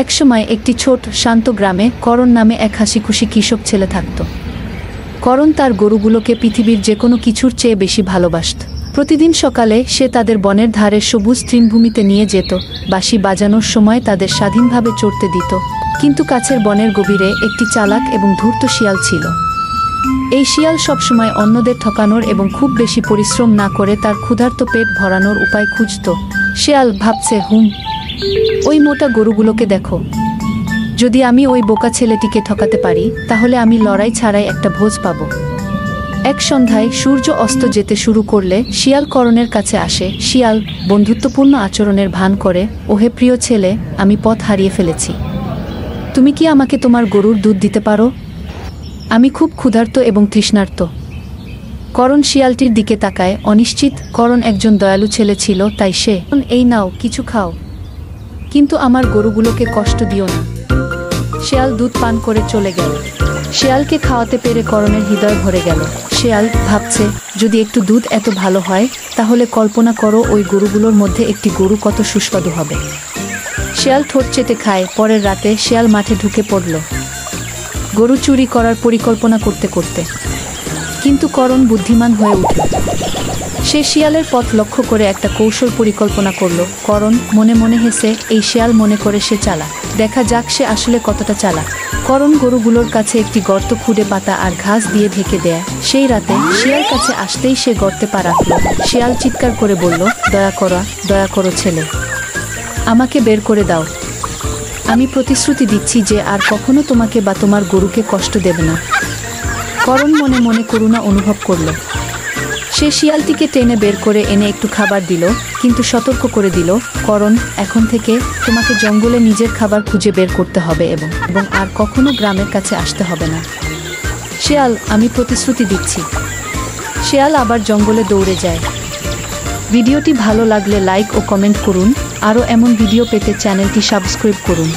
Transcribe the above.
একসময় একটি ছোট শান্ত গ্রামে করণ নামে এক হাসিখুশি কৃষক ছেলে থাকত। করণ তার গরুগুলোকে পৃথিবীর যে কোনো কিছুর চেয়ে বেশি ভালোবাসত। প্রতিদিন সকালে সে তাদের বনের ধারে সবুজ তৃণভূমিতে নিয়ে যেত, বাঁশি বাজানোর সময় তাদের স্বাধীনভাবে চড়তে দিত। কিন্তু কাছের বনের গভীরে একটি চালাক এবং ধূর্ত শিয়াল ছিল। এই শিয়াল সবসময় অন্যদের ঠকানোর এবং খুব বেশি পরিশ্রম না করে তার ক্ষুধার্ত পেট ভরানোর উপায় খুঁজত। শিয়াল ভাবছে, ওই মোটা গরুগুলোকে দেখো, যদি আমি ওই বোকা ছেলেটিকে ঠকাতে পারি তাহলে আমি লড়াই ছাড়াই একটা ভোজ পাব। এক সন্ধ্যায় সূর্য অস্ত যেতে শুরু করলে শিয়াল করণের কাছে আসে। শিয়াল বন্ধুত্বপূর্ণ আচরণের ভান করে, ওহে প্রিয় ছেলে, আমি পথ হারিয়ে ফেলেছি, তুমি কি আমাকে তোমার গরুর দুধ দিতে পারো? আমি খুব ক্ষুধার্ত এবং তৃষ্ণার্ত। করণ শিয়ালটির দিকে তাকায়, অনিশ্চিত। করণ একজন দয়ালু ছেলে ছিল, তাই সে, এই নাও, কিছু খাও, কিন্তু আমার গরুগুলোকে কষ্ট দিও না। শিয়াল দুধ পান করে চলে গেল। শিয়ালকে খাওয়াতে পেরে করণের হৃদয় ভরে গেল। শিয়াল ভাবছে, যদি একটু দুধ এত ভালো হয় তাহলে কল্পনা করো ওই গরুগুলোর মধ্যে একটি গরু কত সুস্বাদু হবে। শিয়াল ঠোঁট চেটে খায়। পরের রাতে শিয়াল মাঠে ঢুকে পড়ল গরু চুরি করার পরিকল্পনা করতে করতে। কিন্তু করণ বুদ্ধিমান হয়ে উঠল। সে শিয়ালের পথ লক্ষ্য করে একটা কৌশল পরিকল্পনা করল। করণ মনে মনে হেসে, এই শিয়াল মনে করে সে চালাক, দেখা যাক সে আসলে কতটা চালাক। করণ গরুগুলোর কাছে একটি গর্ত খুঁড়ে পাতা আর ঘাস দিয়ে ঢেকে দেয়। সেই রাতে শিয়াল কাছে আসতেই সে গর্তে পা রাখল। শিয়াল চিৎকার করে বলল, দয়া করো ছেলে, আমাকে বের করে দাও। আমি প্রতিশ্রুতি দিচ্ছি যে আর কখনো তোমাকে বা তোমার গরুকে কষ্ট দেবে না। করণ মনে মনে করুণা অনুভব করল। সে শিয়ালটিকে টেনে বের করে এনে একটু খাবার দিল, কিন্তু সতর্ক করে দিল, করণ, এখন থেকে তোমাকে জঙ্গলে নিজের খাবার খুঁজে বের করতে হবে এবং আর কখনো গ্রামের কাছে আসতে হবে না। শিয়াল, আমি প্রতিশ্রুতি দিচ্ছি। শিয়াল আবার জঙ্গলে দৌড়ে যায়। ভিডিওটি ভালো লাগলে লাইক ও কমেন্ট করুন। আরও এমন ভিডিও পেতে চ্যানেলটি সাবস্ক্রাইব করুন।